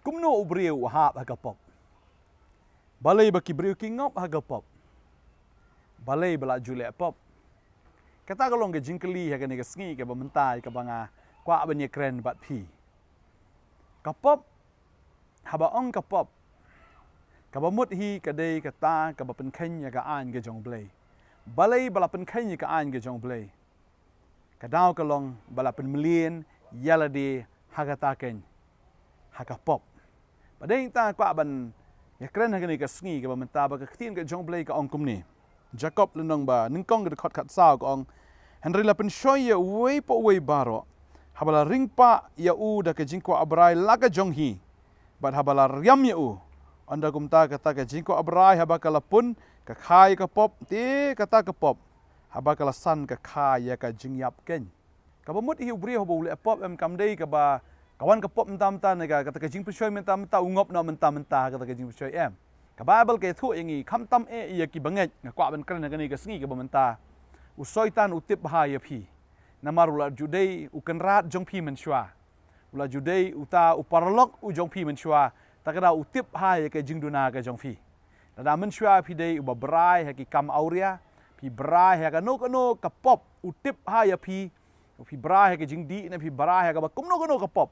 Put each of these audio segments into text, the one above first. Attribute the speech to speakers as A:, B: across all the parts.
A: kumno ubriu hap hagapop. Balai baki briu kingop hagapop. Balai bala julek pop. Kata kalong ke jingkeli haga ni ke sengi ke bementai ke banga kwa banya kren bat pi. Kapop haba ong kapop. Kabamut hi kadai kata kabapen kenya ka an ke jong blay. Balai bala pen kenya ka an ke jong blay. Kadau kalong bala pen melien yala di hagata ken hagapop. Padeng ta kwa ban ya kren haga ni ke sengi ke bementa ba ke tin ke jong blay ka ong kum ni. Jacob lenong ba ningkong ke kot kat sao ka ong Henry la pen shoy ya wei po wei baro. Habala ringpa ya u da ke jingko abrai laga jong hi. Bat habala riam ya u. Anda kumta kata ke jingko abrai habakala pun ke khai ke pop ti kata ke pop. Habakala san ke khai ya ke jingyap ken. Kabamut hi ubri hobo le pop em kamdei ke ba kawan ke pop mentam-mentam nega kata ke jing peshoy mentam-mentam ungop na mentam-mentam kata ke jing peshoy em. Ka Bible ke thu ingi kham tam ia ki banget ngakwa ban kren ngani ke sengi ke bementa. Usoitan utip bahaya pi. Namar ula judei ukenrat jong pi menshwa. Ula judei uta uparlok u jong pi menshwa. Takada utip bahaya ke jing duna ke jong pi. Nada menshwa pi dei uba berai haki kam auria. Pi berai haka no ke pop utip bahaya pi. Pi berai haki jing di na pi berai haka ba kumno ke pop.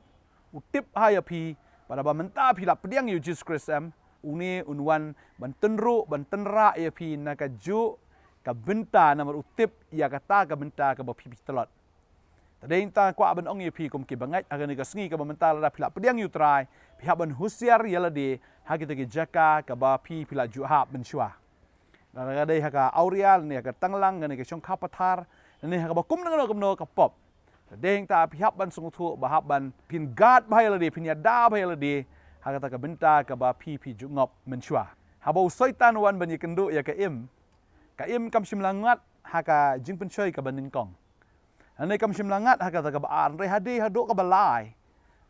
A: Utip bahaya pi. Pada ba menta pi la pediang yu Jesus Christ em. Uni unwan bantenru bantenra ya pi nakaju ka benta namar utip ya kata ka benta ka bapi telot. Tadeng ta kwa ban ong ya pi kum ki bangai agani ka sengi ka benta la pila pediang yu trai pihak ban husiar yala de hagi tagi jaka ka bapi pila juhab ben shwa. Nara dei haka aurial ni ka tanglang ngani ka syong kapatar ni haka bakum no ka pop. Tadeng ta pihak ban sungtu bahab ban pin gad bahayala de pin yada bahayala de haka ka benta ka ba pi jungop menshwa. Haba usoitan wan ban yikendu ya ka im kam simlangat haka jing pensoi ka baningkong. Ane kam simlangat haka ta ka baan re hadi hado ka balai.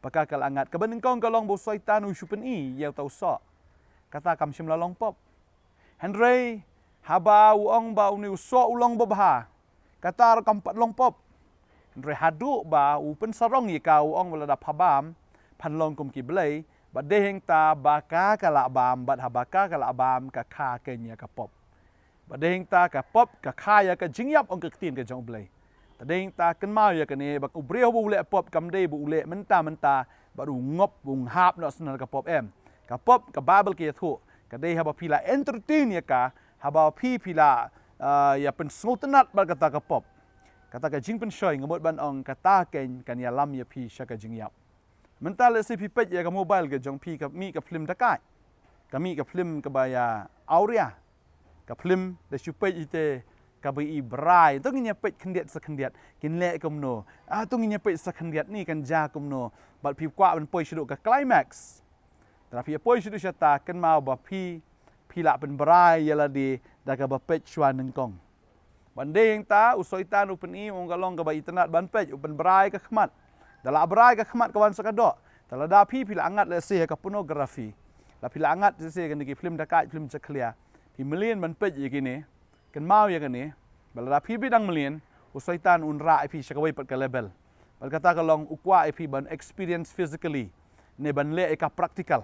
A: Paka kal angat ka baningkong kalong bo soitan u supen I ya tau so. Kata kam simlalong pop. Henry haba uong ba uni uso ulong babha. Kata kam patlong pop. Henry hadu ba u pensarong ye ka uong wala da phabam panlong kum ki blay. Bat deheng ta baka kalabam bat habaka kalabam ka kha kenya ka pop. Bat deheng ta ka pop ka kha ya ka jingyap ong ka tin ka jong blay. Ta deheng ta kan mau ya ka ni bak ubre ho ule pop kam dei bu ule menta baru ngop bung hap no sna ka pop em. Ka pop ka Bible ke thu ka dei haba pila entertain ya ka haba pila ya pen smotenat ba kata ka pop. Kata ka jing pen shoy ngamot ban ong kata ken kan ya lam ya pi sha ka jingyap. Mental si pipet ya ka mobile ke jong pi ka mi ka film dekat. Kami ka film ke baya auria. Ka film de supet ite ka bi brai. Tu nginya pet kendiat sekendiat. Kin le kumno. Tu nginya pet sekendiat ni kan ja kumno. Bat pi kwa ban poi shuduk ka climax. Tapi poi shuduk syata kan mau ba pi la pen brai yala di da ka ba pet shwan nengkong. Bandeng ta usoitan upen I ong galong ka ba internet ban pet upen brai ka khmat. Dalam abrai ka khmat kawan sakadok. Tala da pi pila angat le se ka pornografi. La pila angat se kan ki film dekat film ceklia. Pi million ban pej ye kini. Kan mau ya kini. Bala da pi bidang million usaitan unra pi sakawai pat ka level. Bal kata kalong ukwa pi ban experience physically. Ne ban le ka practical.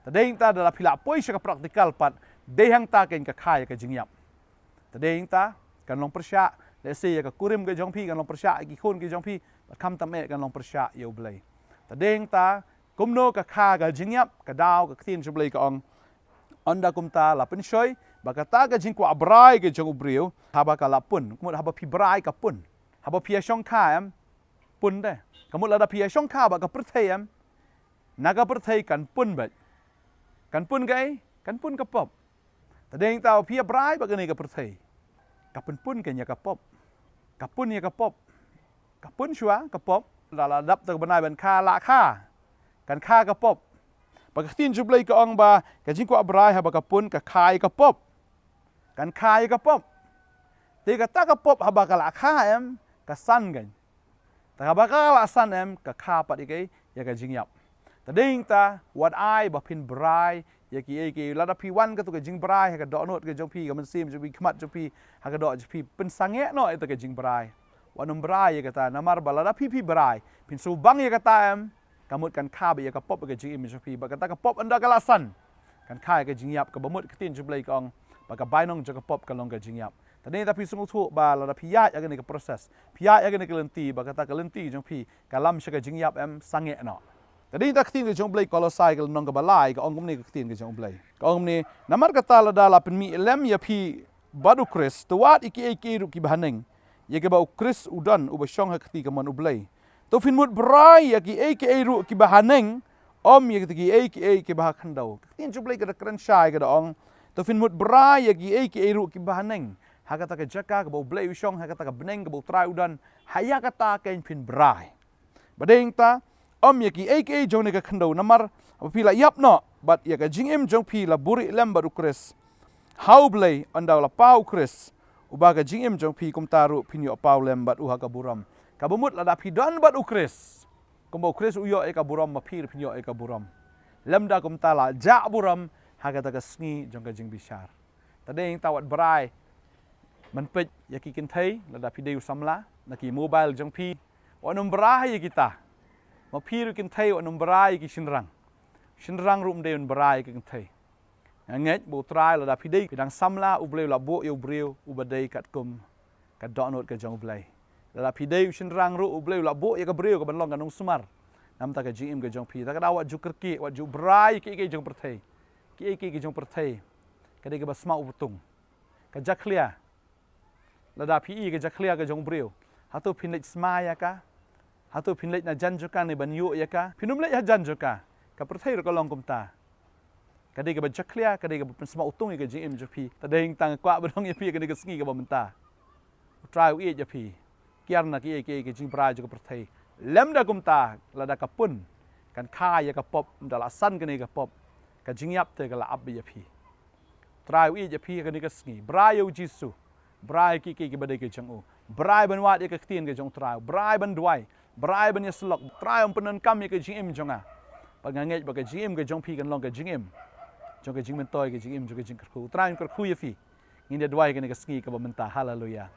A: Tadeng ta dalam pila poi ka practical pat dehang ta ken ka khai ka jingyap. Tadeng ta kan long persya le se ka kurim ke jong pi kan long persya ki khun ke jong pi kam tamek kan long persya yo blay. Tadeng ta kumno ka kha ka jingyap ka daw ka tin jublay ka ong onda kumta la pen shoy bakata ka jingko abrai ke jong ubriu haba ka lapun kumut haba pi brai ka pun haba pi shong kha em pun de kumut la da pi shong kha ba ka perthai em naga perthai kan pun bet kan pun ka pop. Tadeng ta pi brai ba ka ni ka perthai ka pun ke nya ka pop ka pun ya ka pop. Kapun shua kapop la dap ter benai ban kha la kha kan kha kapop pagtin jublay ka ong ba ka jingko abrai haba kapun ka khai kapop kan khai kapop te ka ta kapop haba ka la kha em ka san gan ta haba ka la san em ka kha pat ikai ya ka jingyap ta ding ta what I ba pin brai ya ki la da pi wan ka tu ka jing brai ha ka do not ka jong pi ka man sim ju pi khmat ju pi ha ka do ju pi pen sange no eta ka jing brai wanum brai ya kata namar balada pipi brai pin subang ya kata em kamut kan kha be ka pop ke jing im jong phi ba kata ka pop anda kalasan kan khai ke jing yap ka bamut ketin jublai kong ba ka bainong jo ka pop ka long ke jing yap tadi tapi sungguh tu ba la phi ya ya ke proses phi ya ke lenti ba kata ka lenti jong phi ka lam sha ke jing yap em sange no tadi tak tin ke jong blai kolosai ke nong ka balai ka ong ni ke tin ke jong blai ka ong ni namar kata la dala pen mi lem ya phi badu kris tuat iki ru ki bahaneng ye ke ba kris udan u ba shong ha kti ka man u blai to fin mut brai ya ki ru ki bahaneng om ye ki bah khandau tin jublai ka kran shai ka ong to fin mut brai ya ki ru ki bahaneng ha kata ka jaka ka bo blai u shong ha kata ka beneng ka bo trai udan haya kata ka fin brai badeng ta om ye ki jong ne ka khandau namar pi la yap no but ya ka jing em jong pi la buri lem baru kris how blai andau la pau kris ubaga jing em jong pi kum taru pinyo pau lem bat u ha ka buram ka bumut la da pi don bat u kris kumbo kris uyo e ka buram ma phir pinyo e ka buram lem da kum tala ja buram ha ka ta ka sngi jong ka jing bishar tadeng tawat brai man pej ya ki kin thai la da pi deu samla na ki mobile jong pi onum brai kita ma phir kin thai onum brai ki shinrang rum deun brai ki kin thai nget bo trai la da pi dei pidang samla u bleu la bo yo breu u badai kat kum kat donot ka jong blai la pi dei shinrang ru u bleu la bo ya ka breu ka ban long ka nong sumar nam ta ka jim ka jong pi ta ka dawat ju kerki wat ju brai ki jong perthai ki jong perthai ka dei ka basma u tung ka jaklia la da pi ka jaklia ka jong breu hatu pinlek sma ya ka hatu pinlek na jan joka ne ban yu ya ka pinum lek ya jan joka ka perthai ro ka long kum ta kadai ka bajak clear kadai ka pensma utung ka jim jopi tadeng tang kwa bedong ye pi kadai ka ski ka bamenta try u ye pi kiarna ki jing pra jo ka perthai lem da kumta la da ka pun kan kha ya ka pop dala san ka ne ka pop ka jing yap te ka la ab ye pi try u ye pi kadai ka ski bra yo jisu bra ki badai ka jang u bra ban wat ye ka tien ka jong try bra ban duai bra ban ye slok try om penon kam ye ka jing jonga panganget ba ka jing ka jong pi kan long ka jing jong ke jing mentoi ke jing im jong ke jing kerku trai kerku ye fi ngin dia duai ke ne ka sngi ka bamenta haleluya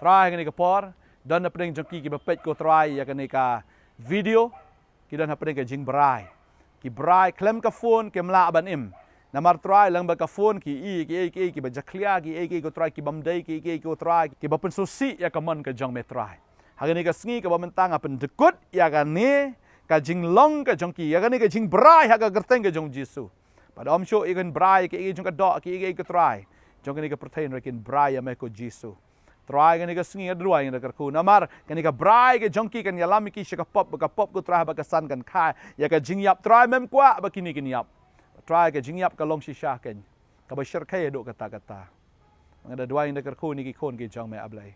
A: trai ke ne ka por dan apeng jong ki ba pet ko trai ya ke ne ka video ki dan apeng ke jing brai ki brai klem ka phone ke mla ban im namar trai lang ba ka phone ki ba jaklia ki ko trai ki bamdai ki ko trai ki ba pen sosi ya ka man ka jong me trai ha ke ne ka sngi ka bamenta ngapen dekut ya ka ne ka jing long ka jong ki ya ka ne ka jing brai ha ka gerteng ka jong jisu pada om show ikan brai ke jong ka dok ke try jong ke pertain rekin brai me ko jisu try ke ka singi adruai nda karku namar ke ka brai ke jong ki kan yalami ki shaka pop ko try ba ka san kan kha ya ka jing yap try mem kwa ba kini kin yap try ke jing yap ka long shisha ken ka ba shir khay do kata ngada duai nda karku ni ki kon ke jong me ablai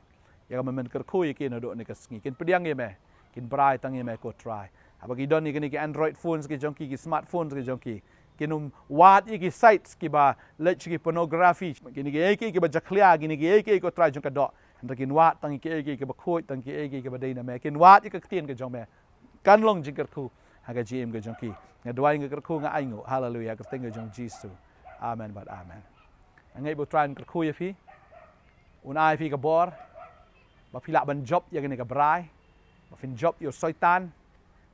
A: ya ka men karku ye kin do ni ka singi kin pediang ye me kin brai tang ye me ko try abagi don ni ki android phones ke jong ki smartphones ke jong ki kinum wat iki sites ki ba lech ki pornography kini ki ba jaklia kini ki ko try jong ka do kin wat tang ki ba khoi tang ki ba dei na me kin wat ik tien ka jong me kan long jing kerku ha ka gm ka jong ki nga dwai nga kerku nga aingo hallelujah ka ting ka jong jisu amen but amen ngai bo try kerku ye fi un ai fi ka bor ba fi la ban job ya kini ka brai ba fin job yo soitan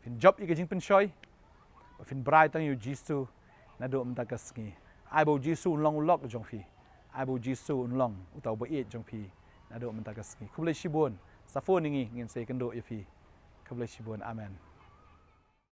A: fin job ik jing pen choi ba fin brai tang yo jisu na do mta ka sngi ai bo jisu long lok jong phi ai bo jisu long utau bo e jong phi na do mta ka sngi khuble shibon sa phone ngi ngin se kan do ye phi khuble shibon amen